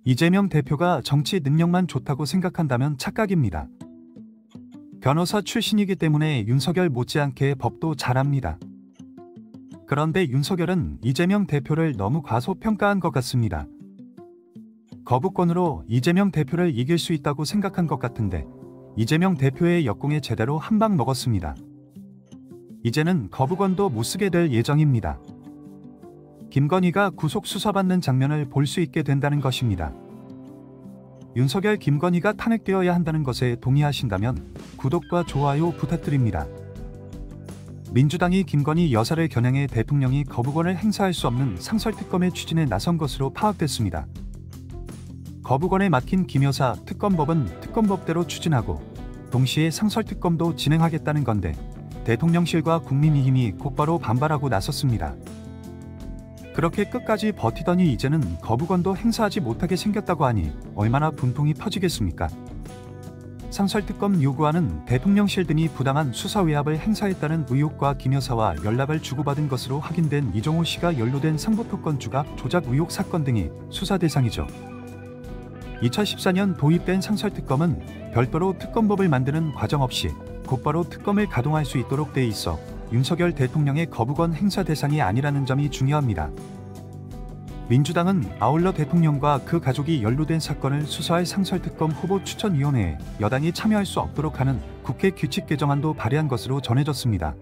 이재명 대표가 정치 능력만 좋다고 생각한다면 착각입니다. 변호사 출신이기 때문에 윤석열 못지않게 법도 잘합니다. 그런데 윤석열은 이재명 대표를 너무 과소평가한 것 같습니다. 거부권으로 이재명 대표를 이길 수 있다고 생각한 것 같은데 이재명 대표의 역공에 제대로 한 방 먹었습니다. 이제는 거부권도 못 쓰게 될 예정입니다. 김건희가 구속 수사받는 장면을 볼 수 있게 된다는 것입니다. 윤석열 김건희가 탄핵되어야 한다는 것에 동의하신다면 구독과 좋아요 부탁드립니다. 민주당이 김건희 여사를 겨냥해 대통령이 거부권을 행사할 수 없는 상설특검의 추진에 나선 것으로 파악됐습니다. 거부권에 막힌 김 여사 특검법은 특검법대로 추진하고 동시에 상설특검도 진행하겠다는 건데 대통령실과 국민의힘이 곧바로 반발하고 나섰습니다. 그렇게 끝까지 버티더니 이제는 거부권도 행사하지 못하게 생겼다고 하니 얼마나 분통이 퍼지겠습니까? 상설특검 요구안은 대통령실 등이 부당한 수사 외압을 행사했다는 의혹과 김 여사와 연락을 주고받은 것으로 확인된 이종호 씨가 연루된 상보토건 주갑 조작 의혹 사건 등이 수사 대상이죠. 2014년 도입된 상설특검은 별도로 특검법을 만드는 과정 없이 곧바로 특검을 가동할 수 있도록 돼 있어 윤석열 대통령의 거부권 행사 대상이 아니라는 점이 중요합니다. 민주당은 아울러 대통령과 그 가족이 연루된 사건을 수사할 상설특검 후보추천위원회에 여당이 참여할 수 없도록 하는 국회 규칙 개정안도 발의한 것으로 전해졌습니다.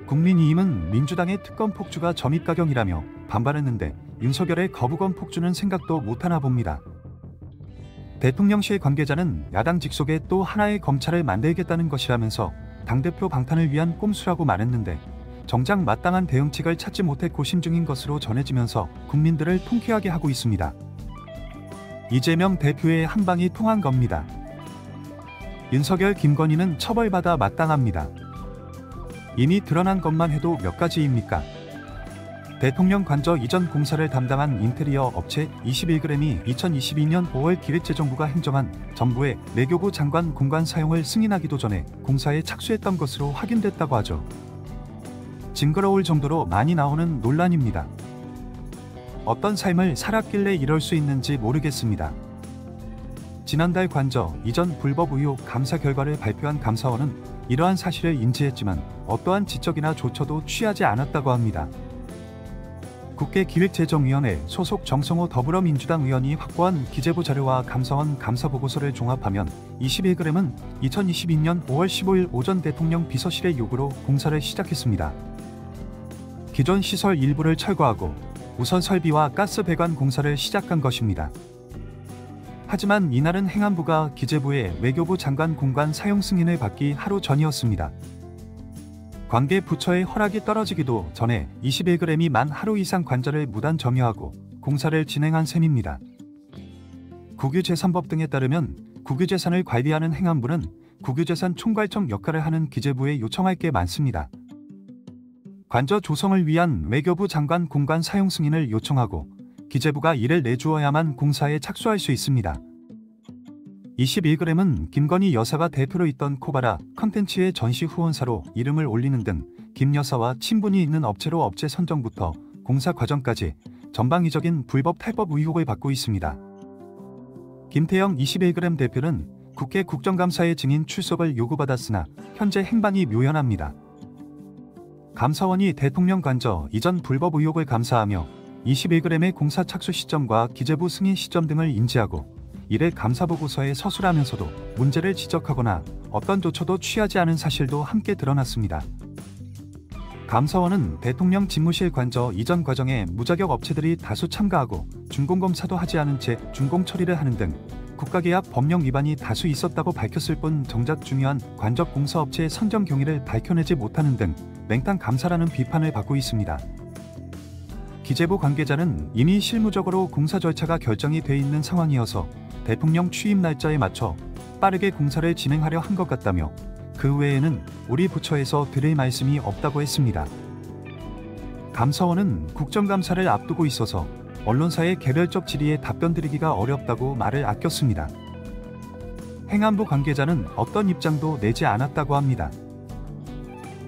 국민의힘은 민주당의 특검 폭주가 점입가경이라며 반발했는데 윤석열의 거부권 폭주는 생각도 못하나 봅니다. 대통령실 관계자는 야당 직속에 또 하나의 검찰을 만들겠다는 것이라면서 당대표 방탄을 위한 꼼수라고 말했는데 정작 마땅한 대응책을 찾지 못해 고심 중인 것으로 전해지면서 국민들을 통쾌하게 하고 있습니다. 이재명 대표의 한 방이 통한 겁니다. 윤석열 김건희는 처벌받아 마땅합니다. 이미 드러난 것만 해도 몇 가지입니까? 대통령 관저 이전 공사를 담당한 인테리어 업체 21g이 2022년 5월 기획재정부가 행정한 정부의 외교부 장관 공간 사용을 승인하기도 전에 공사에 착수했던 것으로 확인됐다고 하죠. 징그러울 정도로 많이 나오는 논란입니다. 어떤 삶을 살았길래 이럴 수 있는지 모르겠습니다. 지난달 관저 이전 불법 의혹 감사 결과를 발표한 감사원은 이러한 사실을 인지했지만 어떠한 지적이나 조처도 취하지 않았다고 합니다. 국회기획재정위원회 소속 정성호 더불어민주당 의원이 확보한 기재부 자료와 감사원 감사보고서를 종합하면 21g은 2022년 5월 15일 오전 대통령 비서실의 요구로 공사를 시작했습니다. 기존 시설 일부를 철거하고 우선 설비와 가스 배관 공사를 시작한 것입니다. 하지만 이날은 행안부가 기재부의 외교부 장관 공간 사용 승인을 받기 하루 전이었습니다. 관계 부처의 허락이 떨어지기도 전에 21g이 만 하루 이상 관저를 무단 점유하고 공사를 진행한 셈입니다. 국유재산법 등에 따르면 국유재산을 관리하는 행안부는 국유재산 총괄청 역할을 하는 기재부에 요청할 게 많습니다. 관저 조성을 위한 외교부 장관 공간 사용 승인을 요청하고 기재부가 이를 내주어야만 공사에 착수할 수 있습니다. 21g은 김건희 여사가 대표로 있던 코바라 컨텐츠의 전시 후원사로 이름을 올리는 등 김 여사와 친분이 있는 업체로 업체 선정부터 공사 과정까지 전방위적인 불법 탈법 의혹을 받고 있습니다. 김태영 21g 대표는 국회 국정감사의 증인 출석을 요구받았으나 현재 행방이 묘연합니다. 감사원이 대통령 관저 이전 불법 의혹을 감사하며 21g의 공사 착수 시점과 기재부 승인 시점 등을 인지하고 이를 감사보고서에 서술하면서도 문제를 지적하거나 어떤 조처도 취하지 않은 사실도 함께 드러났습니다. 감사원은 대통령 집무실 관저 이전 과정에 무자격 업체들이 다수 참가하고 준공검사도 하지 않은 채 준공 처리를 하는 등 국가계약 법령 위반이 다수 있었다고 밝혔을 뿐 정작 중요한 관적 공사업체의 선정 경위를 밝혀내지 못하는 등 맹탕 감사라는 비판을 받고 있습니다. 기재부 관계자는 이미 실무적으로 공사 절차가 결정이 돼 있는 상황이어서 대통령 취임 날짜에 맞춰 빠르게 공사를 진행하려 한 것 같다며 그 외에는 우리 부처에서 드릴 말씀이 없다고 했습니다. 감사원은 국정감사를 앞두고 있어서 언론사의 개별적 질의에 답변드리기가 어렵다고 말을 아꼈습니다. 행안부 관계자는 어떤 입장도 내지 않았다고 합니다.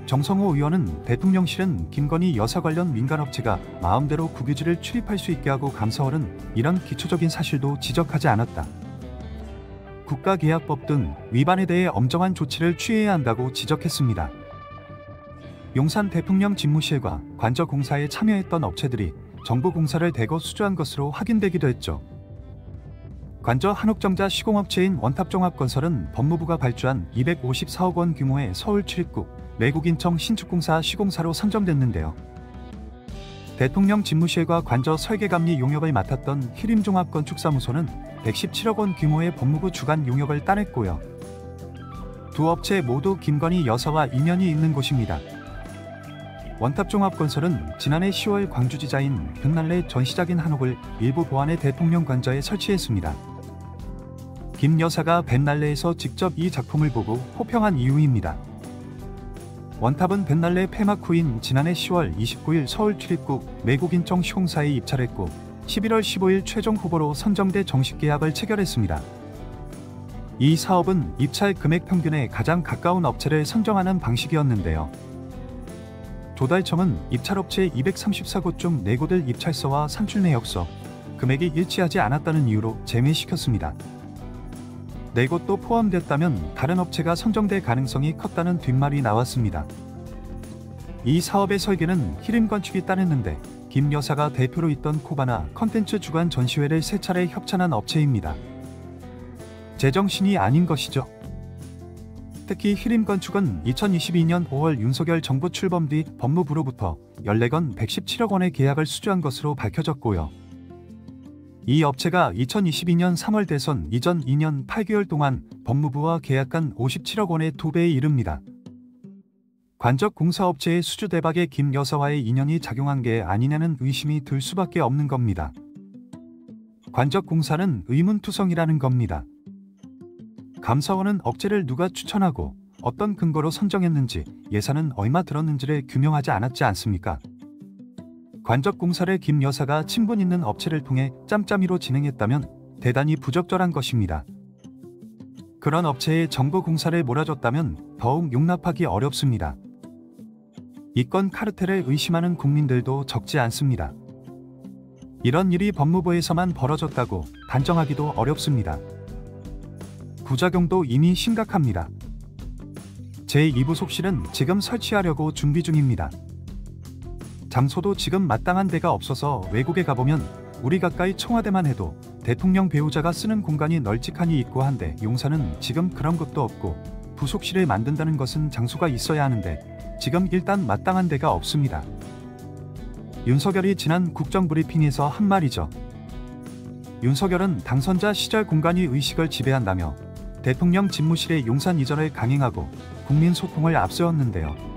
정성호 의원은 대통령실은 김건희 여사 관련 민간업체가 마음대로 국유지를 출입할 수 있게 하고 감사원은 이런 기초적인 사실도 지적하지 않았다. 국가계약법 등 위반에 대해 엄정한 조치를 취해야 한다고 지적했습니다. 용산 대통령 집무실과 관저공사에 참여했던 업체들이 정부 공사를 대거 수주한 것으로 확인되기도 했죠. 관저 한옥정자 시공업체인 원탑종합건설은 법무부가 발주한 254억 원 규모의 서울 출입국 내국인청 신축공사 시공사로 선정됐는데요. 대통령 집무실과 관저 설계감리 용역을 맡았던 희림종합건축사무소는 117억 원 규모의 법무부 주관 용역을 따냈고요. 두 업체 모두 김건희 여사와 인연이 있는 곳입니다. 원탑종합건설은 지난해 10월 광주지자인 벽난래 전시작인 한옥을 일부 보안의 대통령 관저에 설치했습니다. 김 여사가 벽난래에서 직접 이 작품을 보고 호평한 이유입니다. 원탑은 벽난래 폐막 후인 지난해 10월 29일 서울 출입국 내국인청 시공사에 입찰했고 11월 15일 최종 후보로 선정돼 정식 계약을 체결했습니다. 이 사업은 입찰 금액 평균에 가장 가까운 업체를 선정하는 방식이었는데요. 조달청은 입찰업체 234곳 중 4곳을 입찰서와 산출 내역서, 금액이 일치하지 않았다는 이유로 제외시켰습니다. 4곳도 포함됐다면 다른 업체가 선정될 가능성이 컸다는 뒷말이 나왔습니다. 이 사업의 설계는 희림건축이 따냈는데 김 여사가 대표로 있던 코바나 컨텐츠 주관 전시회를 3차례 협찬한 업체입니다. 제정신이 아닌 것이죠. 특히 희림건축은 2022년 5월 윤석열 정부 출범 뒤 법무부로부터 14건 117억 원의 계약을 수주한 것으로 밝혀졌고요. 이 업체가 2022년 3월 대선 이전 2년 8개월 동안 법무부와 계약한 57억 원의 2배에 이릅니다. 관적 공사업체의 수주 대박에 김 여사와의 인연이 작용한 게 아니냐는 의심이 들 수밖에 없는 겁니다. 관적 공사는 의문투성이라는 겁니다. 감사원은 업체를 누가 추천하고 어떤 근거로 선정했는지 예산은 얼마 들었는지를 규명하지 않았지 않습니까? 관적 공사를 김 여사가 친분 있는 업체를 통해 짬짬이로 진행했다면 대단히 부적절한 것입니다. 그런 업체에 정부 공사를 몰아줬다면 더욱 용납하기 어렵습니다. 이건 카르텔을 의심하는 국민들도 적지 않습니다. 이런 일이 법무부에서만 벌어졌다고 단정하기도 어렵습니다. 부작용도 이미 심각합니다. 제2부속실은 지금 설치하려고 준비 중입니다. 장소도 지금 마땅한 데가 없어서 외국에 가보면 우리 가까이 청와대만 해도 대통령 배우자가 쓰는 공간이 널찍하니 있고 한데 용산은 지금 그런 것도 없고 부속실을 만든다는 것은 장소가 있어야 하는데 지금 일단 마땅한 데가 없습니다. 윤석열이 지난 국정브리핑에서 한 말이죠. 윤석열은 당선자 시절 공간위 의식을 지배한다며 대통령 집무실의 용산 이전을 강행하고 국민 소통을 앞세웠는데요.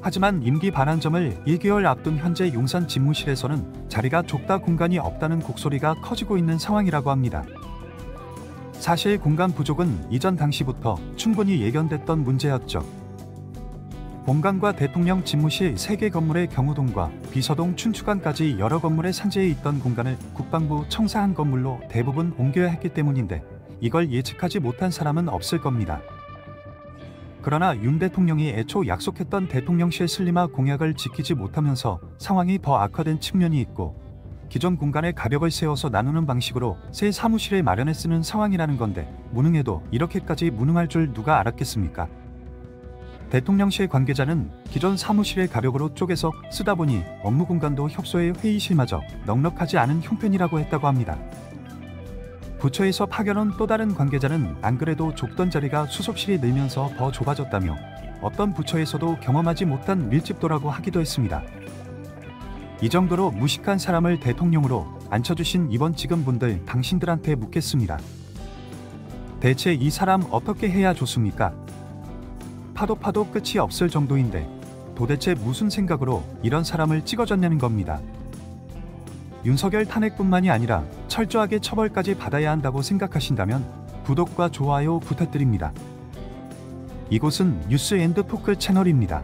하지만 임기 반환점을 1개월 앞둔 현재 용산 집무실에서는 자리가 좁다 공간이 없다는 곡소리가 커지고 있는 상황이라고 합니다. 사실 공간 부족은 이전 당시부터 충분히 예견됐던 문제였죠. 본관과 대통령 집무실 3개 건물의 경우동과 비서동 춘추관까지 여러 건물의 산재에 있던 공간을 국방부 청사한 건물로 대부분 옮겨야 했기 때문인데 이걸 예측하지 못한 사람은 없을 겁니다. 그러나 윤 대통령이 애초 약속했던 대통령실 슬림화 공약을 지키지 못하면서 상황이 더 악화된 측면이 있고 기존 공간에 가벽을 세워서 나누는 방식으로 새 사무실을 마련해 쓰는 상황이라는 건데 무능해도 이렇게까지 무능할 줄 누가 알았겠습니까? 대통령실 관계자는 기존 사무실의 가벽으로 쪼개서 쓰다 보니 업무 공간도 협소해 회의실마저 넉넉하지 않은 형편이라고 했다고 합니다. 부처에서 파견한 또 다른 관계자는 안 그래도 좁던 자리가 수석실이 늘면서 더 좁아졌다며 어떤 부처에서도 경험하지 못한 밀집도라고 하기도 했습니다. 이 정도로 무식한 사람을 대통령으로 앉혀주신 이번 직원분들 당신들한테 묻겠습니다. 대체 이 사람 어떻게 해야 좋습니까? 파도 끝이 없을 정도인데 도대체 무슨 생각으로 이런 사람을 찍어줬냐는 겁니다. 윤석열 탄핵뿐만이 아니라 철저하게 처벌까지 받아야 한다고 생각하신다면 구독과 좋아요 부탁드립니다. 이곳은 뉴스앤드토크 채널입니다.